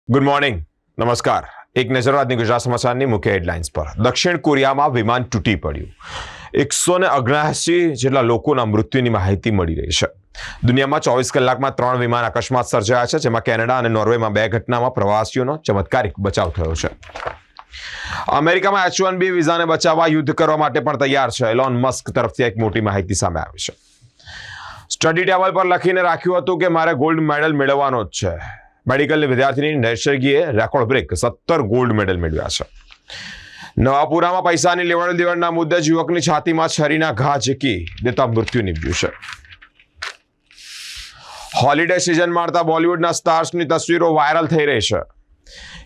Good morning, નમસ્કાર. એક નજર આજની ગુજરાત સમાચારની મુખ્ય હેડલાઇન્સ પર. દક્ષિણ કોરિયામાં વિમાન તૂટી પડ્યું. 179 જેટલા લોકોના મૃત્યુની માહિતી મળી રહી છે. દુનિયામાં 24 કલાકમાં 3 વિમાન અકસ્માત સર્જાયા છે, જેમાં કેનેડા અને નોર્વેમાં 2 ઘટનામાં પ્રવાસીઓનો ચમત્કારિક બચાવ થયો છે. અમેરિકામાં H-1B વિઝાને બચાવવા યુદ્ધ કરવા માટે પણ તૈયાર છે. એલોન મસ્ક તરફથી એક મોટી માહિતી સામે આવી છે. સ્ટડી ટેબલ પર લખીને રાખ્યું હતું કે મારે ગોલ્ડ મેડલ મેળવવાનો જ છે. મેડિકલની વિદ્યાર્થીની નૈસર્ગીએ રેકોર્ડ બ્રેક 17 ગોલ્ડ મેડલ મેળવ્યા છે. નવાપુરામાં પૈસાની લેવડ દેવડના મુદ્દે યુવકની છાતીમાં છરીના ઘા ઝીકી દેતા મૃત્યુ નીપજ્યું છે. હોલિડે સિઝન માણતા બોલિવૂડના સ્ટાર્સની તસવીરો વાયરલ થઈ રહી છે.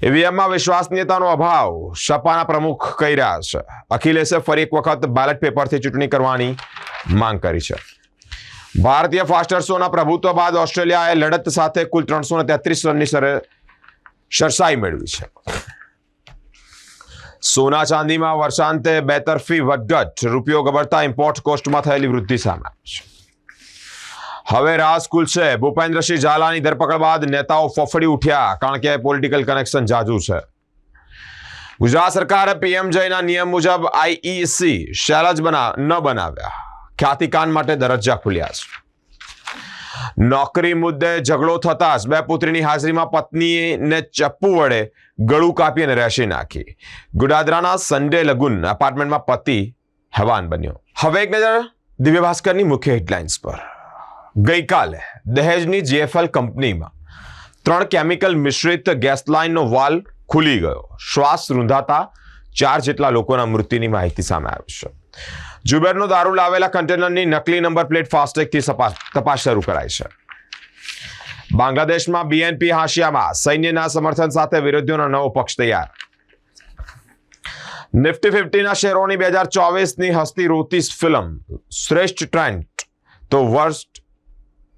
ઈવીએમમાં વિશ્વસનીયતાનો અભાવ સપાના પ્રમુખ કહી રહ્યા છે. અખિલેશે ફરી એક વખત બેલેટ પેપરથી ચૂંટણી કરવાની માંગ કરી છે. ભારતીય ફાસ્ટર્સોના પ્રભુત્વ બાદ ઓસ્ટ્રેલિયાએ લડત સાથે કુલ 333 રનની સરસાઈ મેળવી છે. સોના ચાંદીમાં વર્ષાંતે બેતરફી વધઘટ, રૂપિયો ગબડતા ઇમ્પોર્ટ કોસ્ટમાં થયેલી વૃદ્ધિ સામે આવી છે. હવે રાજ ખુલશે. ભૂપેન્દ્રસિંહ ઝાલાની ધરપકડ બાદ નેતાઓ ફફડી ઉઠ્યા, કારણ કે પોલિટિકલ કનેક્શન જાજુ છે. ગુજરાત સરકારે PMJના નિયમ મુજબ IEC શેલજ ન બનાવ્યા. ખ્યાતિકાન માટે દરજ્જા ખુલ્યા છે. નોકરી મુદ્દે ઝઘડો થતા જ 2 પુત્રીની હાજરીમાં પત્નીને ચપ્પુ વડે ગળું કાપી અને રેશી નાખી. ગુડાદરાના સન્ડે લગુન એપાર્ટમેન્ટમાં પતિ હેવાન બન્યો. હવે એક નજર દિવ્ય ભાસ્કરની મુખ્ય હેડલાઇન્સ પર. ગઈકાલે દહેજની GFL કંપનીમાં 3 કેમિકલ મિશ્રિત ગેસ લાઇનનો વાલ્વ ખુલી ગયો. શ્વાસ રૂંધાતા 4 જેટલા લોકોના મૃત્યુની માહિતી સામે આવી છે. જુબેરનો દારૂ લાવેલા કન્ટેનરની નકલી નંબર પ્લેટ ફાસ્ટેગથી તપાસ શરૂ કરાઈ છે. બાંગ્લાદેશમાં BNP હાશિયામાં સૈન્યના સમર્થન સાથે વિરોધીઓનો નવો પક્ષ તૈયાર. નિફ્ટી 50ના શેરોની 2024ની હસતી રોતી ફિલ્મ શ્રેષ્ઠ ટ્રેન્ડ તો વર્સ્ટ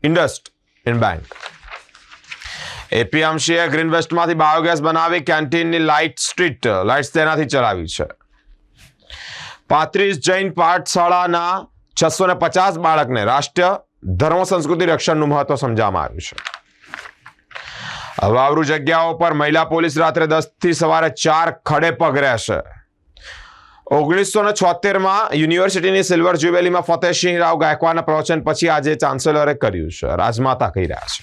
ઇન્ડસ્ટ ઇન બેંક. APMCએ ગ્રીનવેસ્ટમાંથી બાયોગેસ બનાવી કેન્ટીનની લાઇટ્સ તેનાથી ચલાવી છે. 35 જૈન પાઠશાળાના 650 બાળકને રાષ્ટ્રીય ધર્મ સંસ્કૃતિ રક્ષણનું મહત્વ સમજાવવામાં આવ્યું છે. અવાવરૂ જગ્યાઓ પર મહિલા પોલીસ રાત્રે 10 થી સવારે 4 ખડે પગ રહેશે. 1976માં યુનિવર્સિટીની સિલ્વર જ્યુબેલીમાં ફતેહસિંહ રાવ ગાયકવાડના પ્રવચન પછી આજે ચાન્સેલરે કર્યું છે. રાજમાતા કહી રહ્યા છે.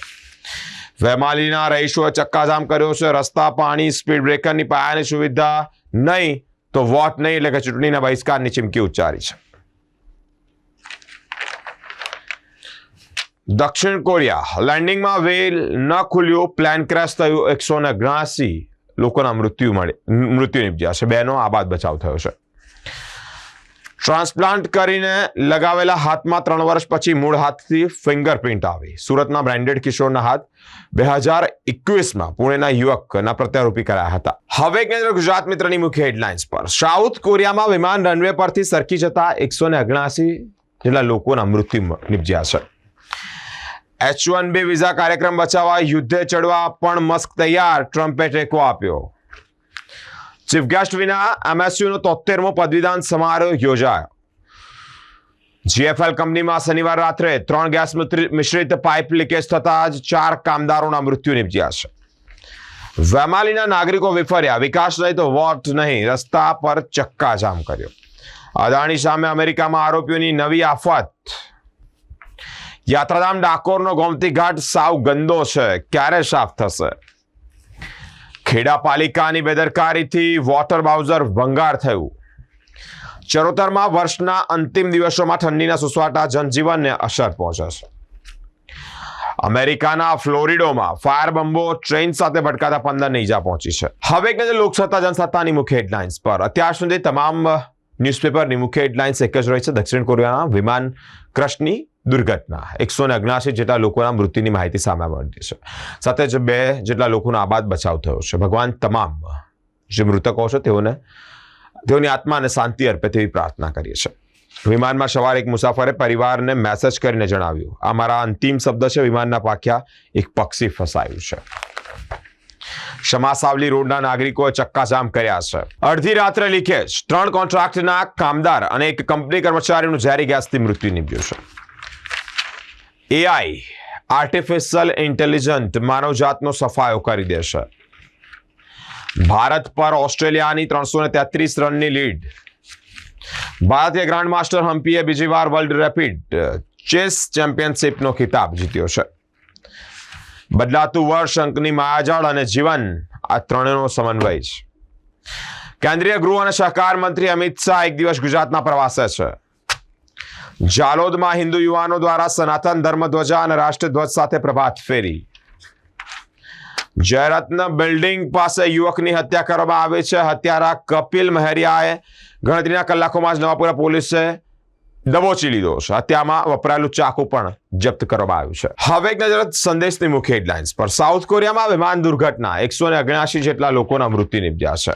વેમાલીના રહીશોએ ચક્કાજામ કર્યો છે. રસ્તા, પાણી, સ્પીડ બ્રેકરની પાયાની સુવિધા નહીં તો વોટ નહીં, એટલે કે ચૂંટણીના બહિષ્કારની ચીમકી ઉચ્ચારી છે. દક્ષિણ કોરિયા લેન્ડિંગમાં વેલ ન ખુલ્યું, પ્લેન ક્રેશ થયું, 179 લોકોના મૃત્યુ નીપજ્યા છે. 2નો આબાદ બચાવ થયો છે. ટ્રાન્સપ્લાન્ટ કરીને લગાવેલા હાથમાં 3 વર્ષ પછી મૂળ હાથથી ફિંગરપ્રિન્ટ આવી. સુરતના બ્રાન્ડેડ કિશોરના હાથ 2021માં પુણેના યુવકના પ્રત્યારોપી કરાયા હતા. હવે એક નજર ગુજરાત મિત્રની મુખ્ય હેડલાઇન્સ પર. સાઉથ કોરિયામાં વિમાન રનવે પરથી સરકી જતા 179 જેટલા લોકોના મૃત્યુ નીપજ્યા છે. H-1B વિઝા કાર્યક્રમ બચાવવા યુદ્ધે ચડવા પણ મસ્ક તૈયાર, ટ્રમ્પે ટેકો આપ્યો. ચીફ ગેસ્ટ વિના MSUનો 73મો પદવીદાન સમારોહ યોજાયો. GFL કંપનીમાં શનિવાર રાત્રે 3 ગેસ મિશ્રિત પાઇપ લીકેજ થતા જ 4 કામદારોના મૃત્યુ નીપજ્યા છે. વેમાલીના નાગરિકો વિફર્યા. વિકાસ નહીં તો વોટ નહીં, રસ્તા પર ચક્કાજામ કર્યો. અદાણી સામે અમેરિકામાં આરોપીઓની નવી આફત. યાત્રાધામ ડાકોરનો ગોમતી ઘાટ સાવ ગંદો છે, ક્યારે સાફ થશે? ખેડા પાલિકાની બેદરકારીથી વોટર બાઉઝર ભંગાર થયું. ચરોતરમાં વર્ષના અંતિમ દિવસોમાં ઠંડીના સુસવાટા જનજીવનને અસર પહોંચે છે. અમેરિકાના ફ્લોરિડોમાં ફાયર બંબો ટ્રેન સાથે ભટકાતા 15ને ઈજા પહોંચી છે. હવે એક નજર લોકસત્તા જનસત્તાની મુખ્ય હેડલાઇન્સ પર. અત્યાર સુધી તમામ ન્યૂઝપેપરની મુખ્ય હેડલાઇન્સ એક જ રહી છે. દક્ષિણ કોરિયાના વિમાન ક્રશની દુર્ઘટના, 179 જેટલા લોકોના મૃત્યુની માહિતી સામે આવી છે. સાથે જ 2 જેટલા લોકોનો આબાદ બચાવ થયો છે. ભગવાન તમામ જે મૃતકો છે તેઓની આત્માને શાંતિ અર્પે તેવી પ્રાર્થના કરીએ છીએ. વિમાનમાં સવાર એક મુસાફરે પરિવારને મેસેજ કરીને જણાવ્યું, આ મારા અંતિમ શબ્દ છે. વિમાનના પાખ્યા એક પક્ષી ફસાયું છે. શમાસાવલી રોડના નાગરિકોએ ચક્કાજામ કર્યા છે. અડધી રાત્રે લીકેજ, 3 કોન્ટ્રાક્ટના કામદાર અને એક કંપની કર્મચારીનું ઝેરી ગેસથી મૃત્યુ નીપજ્યું છે. AI આર્ટિફિશિયલ ઇન્ટેલિજન્ટ માનવજાતનો સફાયો કરી દેશે. ભારત પર ઓસ્ટ્રેલિયાની 333 રનની લીડ. ભારતીય ગ્રાન્ડ માસ્ટર હમ્પીએ બીજી વાર વર્લ્ડ રેપિડ ચેસ ચેમ્પિયનશિપનો ખિતાબ જીત્યો છે. બદલાતું વર્ષ, અંકની માયાજાળ અને જીવન, આ ત્રણેયનો સમન્વય છે. કેન્દ્રીય ગૃહ અને સહકાર મંત્રી અમિત શાહ એક દિવસ ગુજરાતના પ્રવાસે છે. જાલોદમાં હિન્દુ યુવાનો દ્વારા સનાતન ધર્મધ્વજા અને રાષ્ટ્રધ્વજ સાથે પ્રભાત ફેરી. જયરત્ન બિલ્ડિંગ પાસે યુવકની હત્યા કરવામાં આવી છે. હત્યારા કપિલ મહેરિયાએ ગણતરીના કલાકોમાં જ નવાપુરા પોલીસે દબોચી લીધો છે. હત્યામાં વપરાયેલું ચાકુ પણ જપ્ત કરવામાં આવ્યું છે. હવે એક નજર સંદેશની મુખ્ય હેડલાઇન્સ પર. સાઉથ કોરિયામાં વિમાન દુર્ઘટના, 179 જેટલા લોકોના મૃત્યુ નિપજ્યા છે.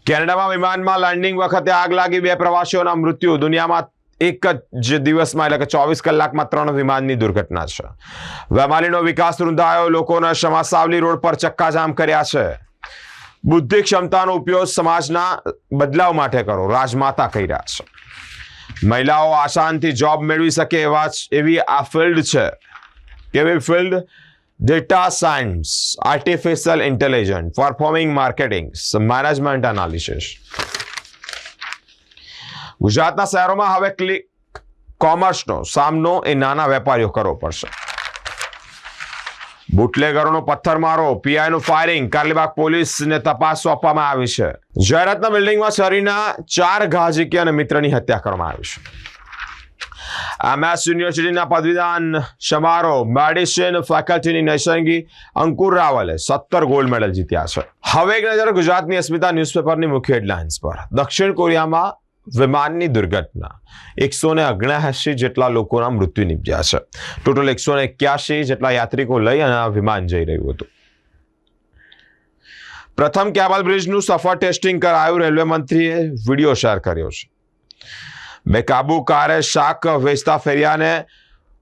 કેનેડામાં વિમાનમાં લેન્ડિંગ વખતે આગ લાગી, 2 પ્રવાસીઓના મૃત્યુ. દુનિયામાં એક જ દિવસમાં એટલે કે 24 કલાકમાં 3 વિમાનની દુર્ઘટના છે. વેમાલીનો વિકાસ રૂંધાયો, લોકોને સમાસાવલી રોડ પર ચક્કાજામ કર્યા છે. બુદ્ધિ ક્ષમતાનો ઉપયોગ સમાજના બદલાવ માટે કરો, રાજમાતા કહી રહ્યા છે. મહિલાઓ આસાનથી જોબ મેળવી શકે એવી આ ફિલ્ડ છે. કેવી field? Data science, artificial intelligence, performing marketing, management analysis. ગુજરાતના શહેરોમાં હવે ક્લિક કોમર્સનો સામનો એ નાના વેપારીઓ કરવો પડશે. બુટલેગરોનો પથ્થરમારો, પીઆઈનું ફાયરિંગ, કારલીબાગ પોલીસને તપાસ સોંપવામાં આવી છે. જયરત્ન બિલ્ડિંગમાં છરીના 4 ઘા ઝીકી અને મિત્રની હત્યા કરવામાં આવી છે. MS યુનિવર્સિટીના પદવીદાન સમારોહ, મેડિસિન ફેકલ્ટીની નૈસર્ગી અંકુર રાવલે 17 ગોલ્ડ મેડલ જીત્યા છે. હવે એક નજર ગુજરાતની અસ્મિતા ન્યૂઝપેપરની મુખ્ય હેડલાઇન્સ પર. દક્ષિણ કોરિયામાં વિમાનની દુર્ઘટના, 179 જેટલા લોકોના મૃત્યુ નિપજ્યા છે. ટોટલ 181 જેટલા યાત્રિકો લઈ અને આ વિમાન જઈ રહ્યું હતું. પ્રથમ કેબલ બ્રિજનું સફળ ટેસ્ટિંગ કરાયું, રેલવે મંત્રીએ વિડીયો શેર કર્યો છે. બેકાબુ કારે શાક વેચતા ફેરિયાને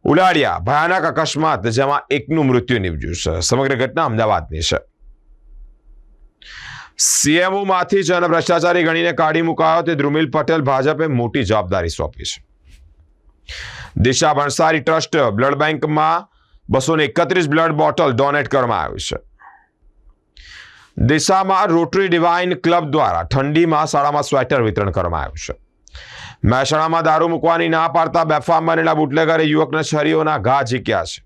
ઉડાડ્યા, ભયાનક અકસ્માત જેમાં 1નું મૃત્યુ નિપજ્યું છે. સમગ્ર ઘટના અમદાવાદની છે. CMO માંથી જન ભ્રષ્ટાચારી ગણીને કાઢી મુકાયો તે ધ્રુમિલ પટેલ, ભાજપે મોટી જવાબદારી સોંપી છે. દિશા ભણસારી ટ્રસ્ટ બ્લડ બેંકમાં 231 બ્લડ બોટલ ડોનેટ કરવામાં આવી છે. દિશામાં રોટરી ડિવાઇન ક્લબ દ્વારા ઠંડીમાં શાળામાં સ્વેટર વિતરણ કરવામાં આવ્યું છે. મહેસાણામાં દારૂ મૂકવાની ના પાડતા બેફામ બનેલા બુટલેગરે યુવકને છરીઓના ઘા ઝીક્યા છે.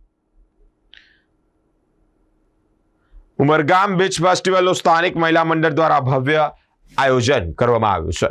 ઉમરગામ બીચ ફેસ્ટિવલનું સ્થાનિક મહિલા મંડળ દ્વારા ભવ્ય આયોજન કરવામાં આવ્યું છે.